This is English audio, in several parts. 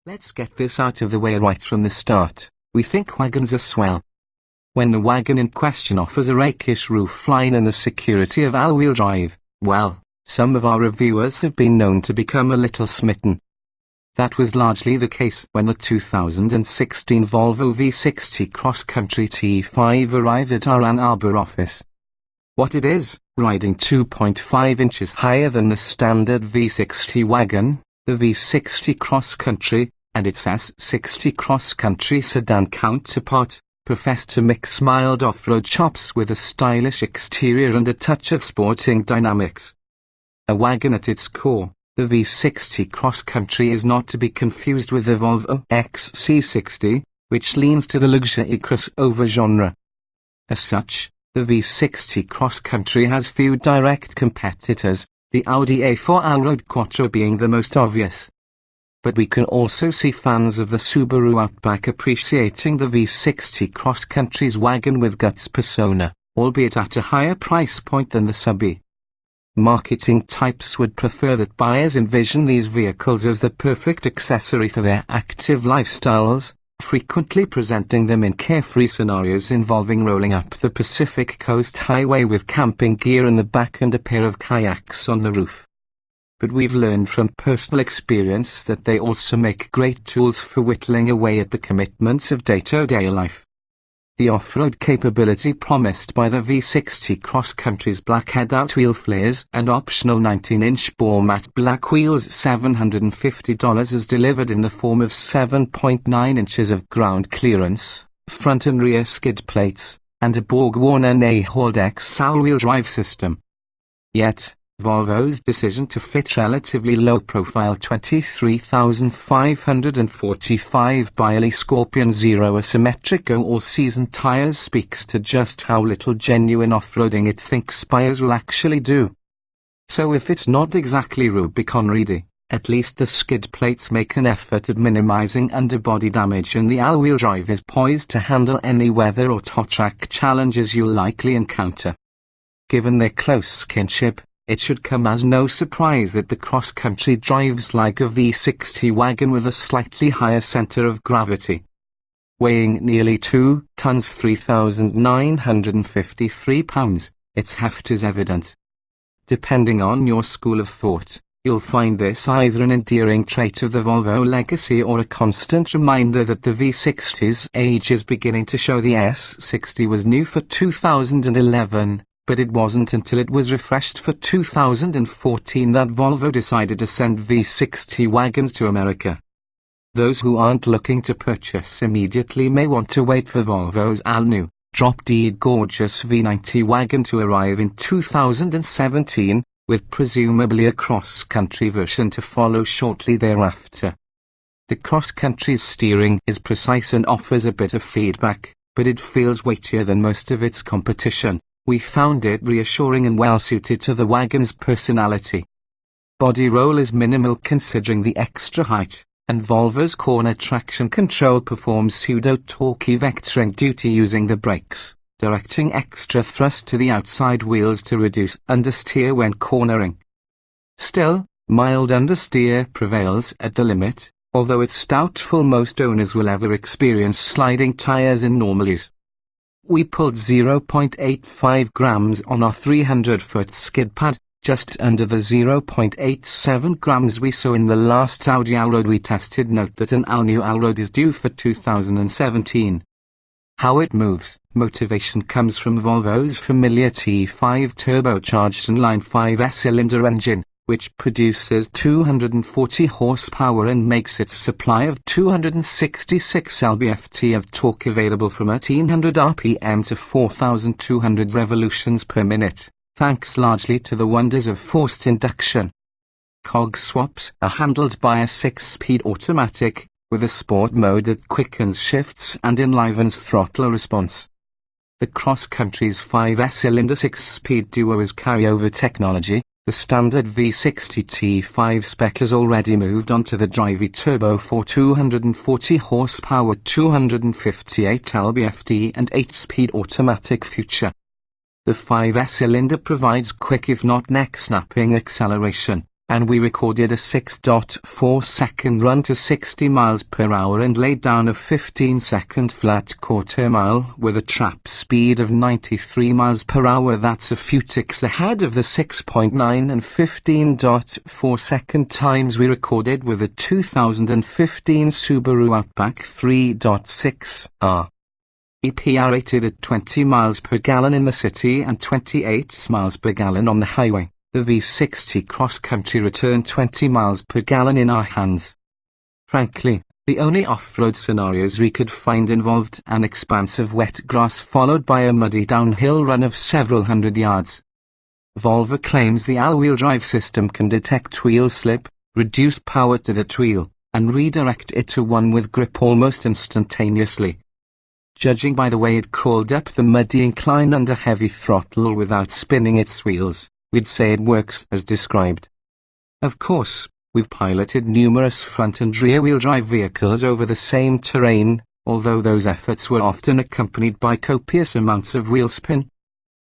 Let's get this out of the way right from the start. We think wagons are swell. When the wagon in question offers a rakish roofline and the security of all-wheel drive, well, some of our reviewers have been known to become a little smitten. That was largely the case when the 2016 Volvo V60 Cross Country T5 arrived at our Ann Arbor office. What it is, riding 2.5 inches higher than the standard V60 wagon, the V60 Cross Country, and its S60 Cross Country sedan counterpart, professed to mix mild off-road chops with a stylish exterior and a touch of sporting dynamics. A wagon at its core, the V60 Cross Country is not to be confused with the Volvo XC60, which leans to the luxury crossover genre. As such, the V60 Cross Country has few direct competitors, the Audi A4 allroad quattro being the most obvious. But we can also see fans of the Subaru Outback appreciating the V60 Cross Country's wagon with guts persona, albeit at a higher price point than the Subby. Marketing types would prefer that buyers envision these vehicles as the perfect accessory for their active lifestyles, frequently presenting them in carefree scenarios involving rolling up the Pacific Coast Highway with camping gear in the back and a pair of kayaks on the roof. But we've learned from personal experience that they also make great tools for whittling away at the commitments of day-to-day life. The off-road capability promised by the V60 Cross Country's black head-out wheel flares and optional 19-inch bore matte black wheels $750 is delivered in the form of 7.9 inches of ground clearance, front and rear skid plates, and a Borg-Warner Neyhold all-wheel drive system. Yet, Volvo's decision to fit relatively low-profile 23,545 Biley Scorpion Zero asymmetric all-season tires speaks to just how little genuine off-roading it thinks buyers will actually do. So if it's not exactly Rubicon ready, at least the skid plates make an effort at minimizing underbody damage, and the all-wheel drive is poised to handle any weather or top-track challenges you'll likely encounter. Given their close kinship, it should come as no surprise that the Cross Country drives like a V60 wagon with a slightly higher center of gravity. Weighing nearly 2 tons 3,953 pounds, its heft is evident. Depending on your school of thought, you'll find this either an endearing trait of the Volvo legacy or a constant reminder that the V60's age is beginning to show. The S60 was new for 2011. But it wasn't until it was refreshed for 2014 that Volvo decided to send V60 wagons to America. Those who aren't looking to purchase immediately may want to wait for Volvo's all-new, drop-dead gorgeous V90 wagon to arrive in 2017, with presumably a cross-country version to follow shortly thereafter. The cross-country's steering is precise and offers a bit of feedback, but it feels weightier than most of its competition. We found it reassuring and well-suited to the wagon's personality. Body roll is minimal considering the extra height, and Volvo's corner traction control performs pseudo-torquey vectoring duty using the brakes, directing extra thrust to the outside wheels to reduce understeer when cornering. Still, mild understeer prevails at the limit, although it's doubtful most owners will ever experience sliding tires in normal use. We pulled 0.85 grams on our 300-foot skid pad, just under the 0.87 grams we saw in the last Audi allroad we tested. Note that an all-new allroad is due for 2017. How it moves. Motivation comes from Volvo's familiar T5 turbocharged inline 5-cylinder engine, which produces 240 horsepower and makes its supply of 266 lb-ft of torque available from 1300 rpm to 4200 revolutions per minute, thanks largely to the wonders of forced induction. Cog swaps are handled by a 6-speed automatic, with a sport mode that quickens shifts and enlivens throttle response. The Cross Country's 5-cylinder 6-speed duo is carryover technology. The standard V60 T5 spec has already moved on to the Drivey Turbo for 240 horsepower, 258 lb-ft and 8-speed automatic feature. The 5-cylinder provides quick if not neck-snapping acceleration, and we recorded a 6.4-second run to 60 miles per hour and laid down a 15-second flat quarter mile with a trap speed of 93 miles per hour. That's a few ticks ahead of the 6.9 and 15.4-second times we recorded with a 2015 Subaru Outback 3.6R. EPR rated at 20 miles per gallon in the city and 28 miles per gallon on the highway. The V60 Cross Country returned 20 miles per gallon in our hands. Frankly, the only off-road scenarios we could find involved an expanse of wet grass followed by a muddy downhill run of several hundred yards. Volvo claims the all-wheel drive system can detect wheel slip, reduce power to the wheel, and redirect it to one with grip almost instantaneously. Judging by the way it crawled up the muddy incline under heavy throttle without spinning its wheels, we'd say it works as described. Of course, we've piloted numerous front and rear-wheel drive vehicles over the same terrain, although those efforts were often accompanied by copious amounts of wheel spin.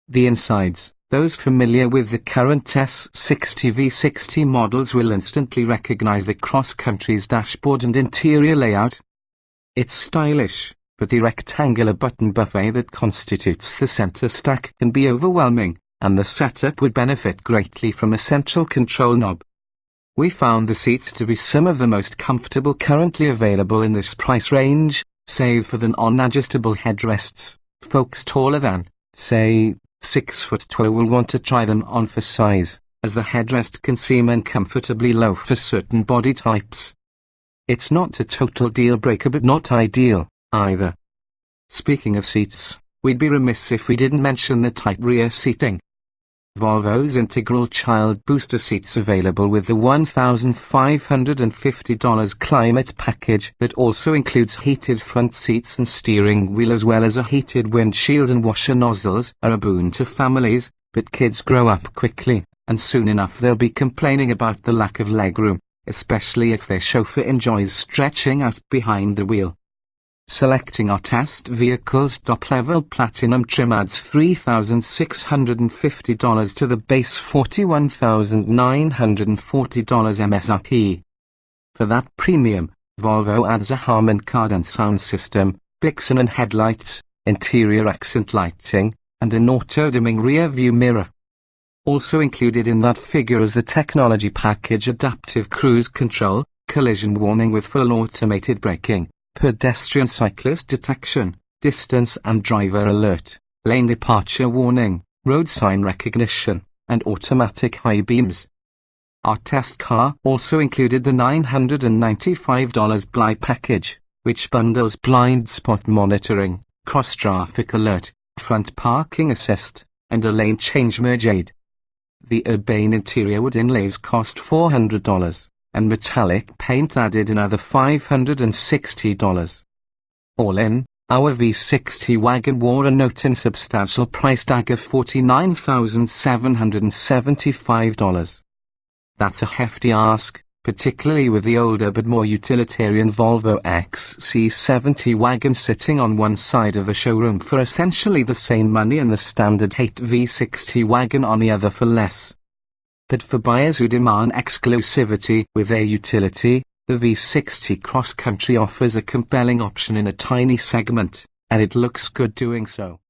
The insides, those familiar with the current S60 V60 models will instantly recognize the Cross Country's dashboard and interior layout. It's stylish, but the rectangular button buffet that constitutes the center stack can be overwhelming, and the setup would benefit greatly from a central control knob. We found the seats to be some of the most comfortable currently available in this price range, save for the non-adjustable headrests. Folks taller than, say, 6'2" will want to try them on for size, as the headrest can seem uncomfortably low for certain body types. It's not a total deal breaker but not ideal, either. Speaking of seats, we'd be remiss if we didn't mention the tight rear seating. Volvo's integral child booster seats available with the $1,550 climate package that also includes heated front seats and steering wheel as well as a heated windshield and washer nozzles are a boon to families, but kids grow up quickly, and soon enough they'll be complaining about the lack of legroom, especially if their chauffeur enjoys stretching out behind the wheel. Selecting our test vehicle's top-level platinum trim adds $3,650 to the base $41,940 MSRP. For that premium, Volvo adds a Harman Kardon sound system, Bixen headlights, interior accent lighting, and an auto-dimming rear-view mirror. Also included in that figure is the technology package adaptive cruise control, collision warning with full automated braking, pedestrian cyclist detection, distance and driver alert, lane departure warning, road sign recognition, and automatic high beams. Our test car also included the $995 Bly package, which bundles blind spot monitoring, cross-traffic alert, front parking assist, and a lane change merge aid. The urbane interior wood inlays cost $400. And metallic paint added another $560. All in, our V60 wagon wore a not insubstantial price tag of $49,775. That's a hefty ask, particularly with the older but more utilitarian Volvo XC70 wagon sitting on one side of the showroom for essentially the same money and the standard V60 wagon on the other for less. But for buyers who demand exclusivity with their utility, the V60 Cross Country offers a compelling option in a tiny segment, and it looks good doing so.